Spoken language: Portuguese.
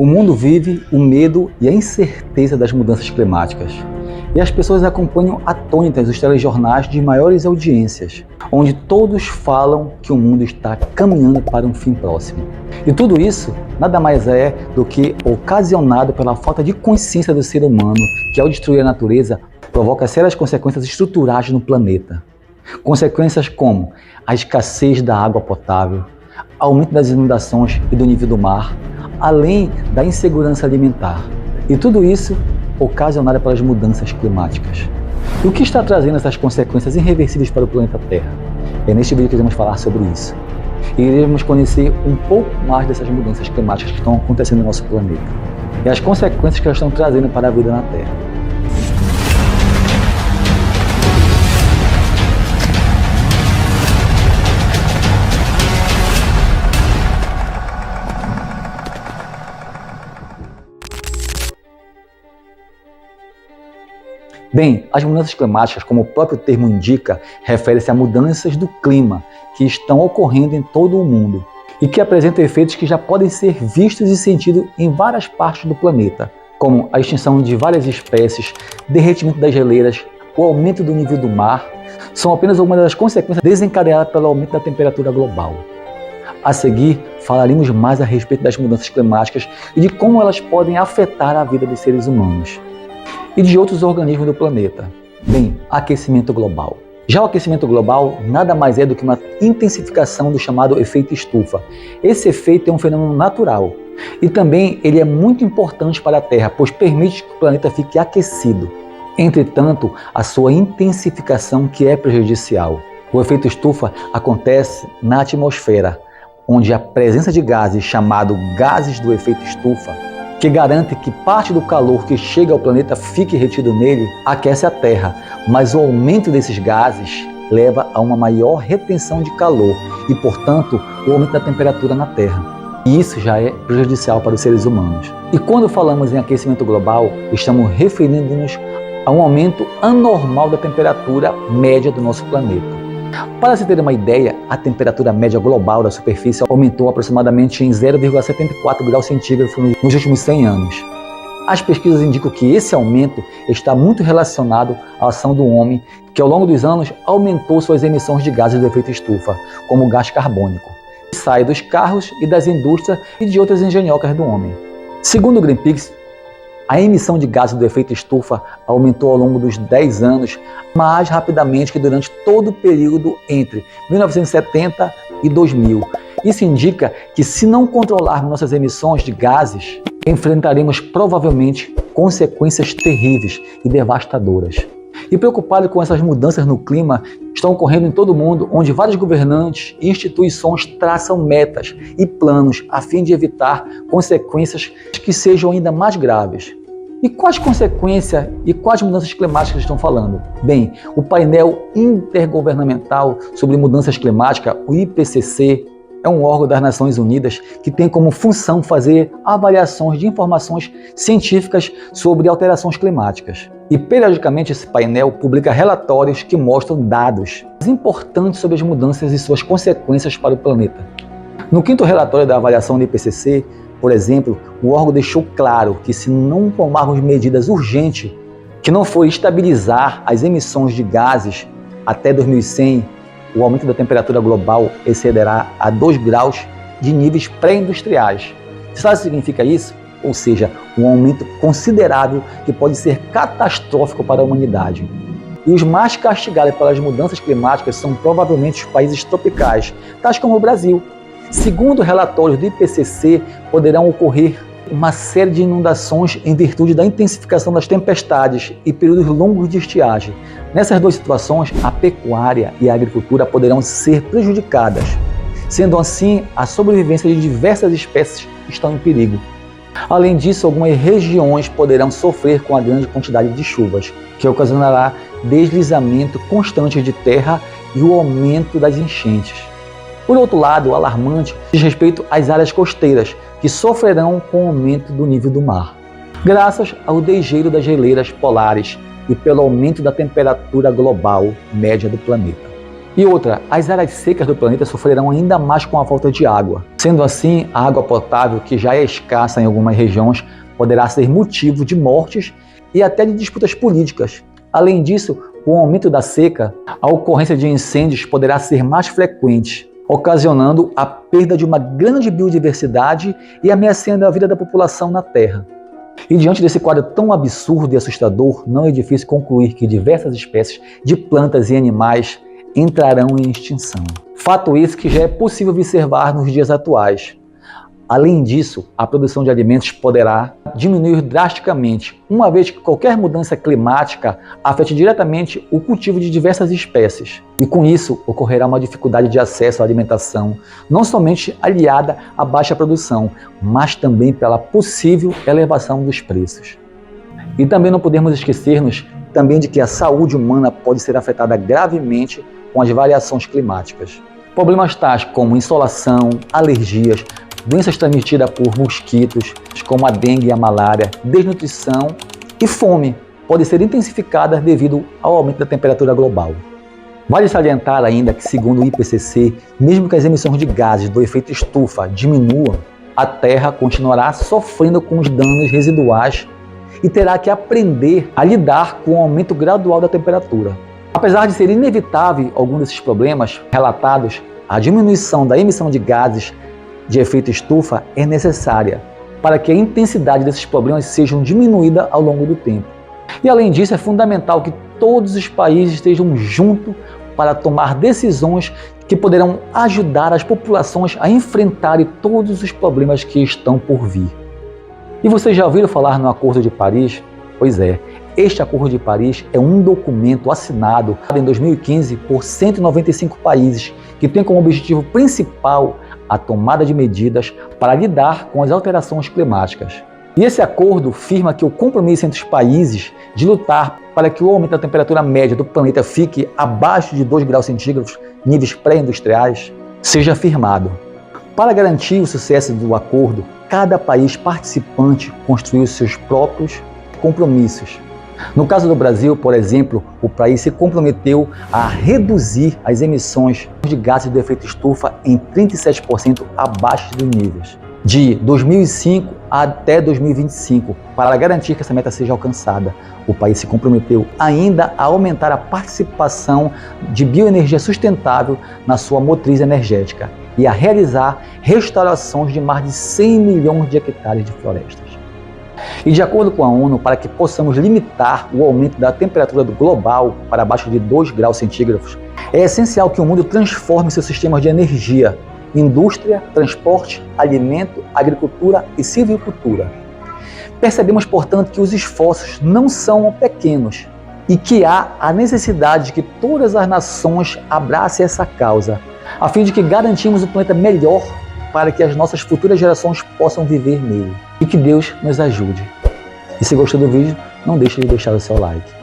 O mundo vive o medo e a incerteza das mudanças climáticas. E as pessoas acompanham atônitas os telejornais de maiores audiências, onde todos falam que o mundo está caminhando para um fim próximo. E tudo isso nada mais é do que ocasionado pela falta de consciência do ser humano, que ao destruir a natureza, provoca sérias consequências estruturais no planeta. Consequências como a escassez da água potável, aumento das inundações e do nível do mar, além da insegurança alimentar. E tudo isso ocasionado pelas mudanças climáticas. E o que está trazendo essas consequências irreversíveis para o planeta Terra? É neste vídeo que iremos falar sobre isso. E iremos conhecer um pouco mais dessas mudanças climáticas que estão acontecendo no nosso planeta e as consequências que elas estão trazendo para a vida na Terra. Bem, as mudanças climáticas, como o próprio termo indica, refere-se a mudanças do clima que estão ocorrendo em todo o mundo e que apresentam efeitos que já podem ser vistos e sentidos em várias partes do planeta, como a extinção de várias espécies, derretimento das geleiras, o aumento do nível do mar, são apenas algumas das consequências desencadeadas pelo aumento da temperatura global. A seguir, falaremos mais a respeito das mudanças climáticas e de como elas podem afetar a vida dos seres humanos e de outros organismos do planeta. Bem, aquecimento global. Já o aquecimento global nada mais é do que uma intensificação do chamado efeito estufa. Esse efeito é um fenômeno natural e também ele é muito importante para a Terra, pois permite que o planeta fique aquecido. Entretanto, a sua intensificação que é prejudicial. O efeito estufa acontece na atmosfera, onde a presença de gases chamados gases do efeito estufa, que garante que parte do calor que chega ao planeta fique retido nele, aquece a Terra, mas o aumento desses gases leva a uma maior retenção de calor e, portanto, o aumento da temperatura na Terra. E isso já é prejudicial para os seres humanos. E quando falamos em aquecimento global, estamos referindo-nos a um aumento anormal da temperatura média do nosso planeta. Para se ter uma ideia, a temperatura média global da superfície aumentou aproximadamente em 0,74 graus centígrados nos últimos 100 anos. As pesquisas indicam que esse aumento está muito relacionado à ação do homem, que ao longo dos anos aumentou suas emissões de gases do efeito estufa, como o gás carbônico, que sai dos carros e das indústrias e de outras engenhocas do homem. Segundo o Greenpeace, a emissão de gases do efeito estufa aumentou ao longo dos 10 anos mais rapidamente que durante todo o período entre 1970 e 2000. Isso indica que, se não controlarmos nossas emissões de gases, enfrentaremos provavelmente consequências terríveis e devastadoras. E preocupado com essas mudanças no clima que estão ocorrendo em todo o mundo, onde vários governantes e instituições traçam metas e planos a fim de evitar consequências que sejam ainda mais graves. E quais consequências e quais mudanças climáticas estão falando? Bem, o painel intergovernamental sobre mudanças climáticas, o IPCC, é um órgão das Nações Unidas que tem como função fazer avaliações de informações científicas sobre alterações climáticas. E periodicamente esse painel publica relatórios que mostram dados importantes sobre as mudanças e suas consequências para o planeta. No quinto relatório da avaliação do IPCC, por exemplo, o órgão deixou claro que, se não tomarmos medidas urgentes, que não for estabilizar as emissões de gases até 2100, o aumento da temperatura global excederá a 2 graus de níveis pré-industriais. Sabe o que significa isso? Ou seja, um aumento considerável que pode ser catastrófico para a humanidade. E os mais castigados pelas mudanças climáticas são provavelmente os países tropicais, tais como o Brasil. Segundo relatórios do IPCC, poderão ocorrer uma série de inundações em virtude da intensificação das tempestades e períodos longos de estiagem. Nessas duas situações, a pecuária e a agricultura poderão ser prejudicadas. Sendo assim, a sobrevivência de diversas espécies estão em perigo. Além disso, algumas regiões poderão sofrer com a grande quantidade de chuvas, que ocasionará deslizamento constante de terra e o aumento das enchentes. Por outro lado, o alarmante diz respeito às áreas costeiras, que sofrerão com o aumento do nível do mar, graças ao degelo das geleiras polares e pelo aumento da temperatura global média do planeta. E outra, as áreas secas do planeta sofrerão ainda mais com a falta de água. Sendo assim, a água potável, que já é escassa em algumas regiões, poderá ser motivo de mortes e até de disputas políticas. Além disso, com o aumento da seca, a ocorrência de incêndios poderá ser mais frequente, ocasionando a perda de uma grande biodiversidade e ameaçando a vida da população na Terra. E diante desse quadro tão absurdo e assustador, não é difícil concluir que diversas espécies de plantas e animais entrarão em extinção. Fato esse que já é possível observar nos dias atuais. Além disso, a produção de alimentos poderá diminuir drasticamente, uma vez que qualquer mudança climática afete diretamente o cultivo de diversas espécies. E com isso, ocorrerá uma dificuldade de acesso à alimentação, não somente aliada à baixa produção, mas também pela possível elevação dos preços. E também não podemos esquecer-nos também de que a saúde humana pode ser afetada gravemente com as variações climáticas. Problemas tais como insolação, alergias, doenças transmitidas por mosquitos, como a dengue e a malária, desnutrição e fome, podem ser intensificadas devido ao aumento da temperatura global. Vale salientar ainda que, segundo o IPCC, mesmo que as emissões de gases do efeito estufa diminuam, a Terra continuará sofrendo com os danos residuais e terá que aprender a lidar com o aumento gradual da temperatura. Apesar de ser inevitável alguns desses problemas relatados, a diminuição da emissão de gases de efeito estufa é necessária para que a intensidade desses problemas seja diminuída ao longo do tempo. E além disso, é fundamental que todos os países estejam juntos para tomar decisões que poderão ajudar as populações a enfrentarem todos os problemas que estão por vir. E vocês já ouviram falar no Acordo de Paris? Pois é, este Acordo de Paris é um documento assinado em 2015 por 195 países que tem como objetivo principal a tomada de medidas para lidar com as alterações climáticas. E esse acordo firma que o compromisso entre os países de lutar para que o aumento da temperatura média do planeta fique abaixo de 2 graus centígrados, níveis pré-industriais, seja firmado. Para garantir o sucesso do acordo, cada país participante construiu seus próprios compromissos. No caso do Brasil, por exemplo, o país se comprometeu a reduzir as emissões de gases de efeito estufa em 37% abaixo dos níveis de 2005 até 2025. Para garantir que essa meta seja alcançada, o país se comprometeu ainda a aumentar a participação de bioenergia sustentável na sua matriz energética e a realizar restaurações de mais de 100 milhões de hectares de florestas. E de acordo com a ONU, para que possamos limitar o aumento da temperatura global para abaixo de 2 graus centígrados, é essencial que o mundo transforme seus sistemas de energia, indústria, transporte, alimento, agricultura e silvicultura. Percebemos, portanto, que os esforços não são pequenos e que há a necessidade de que todas as nações abracem essa causa, a fim de que garantimos um planeta melhor para que as nossas futuras gerações possam viver nele. E que Deus nos ajude. E se gostou do vídeo, não deixe de deixar o seu like.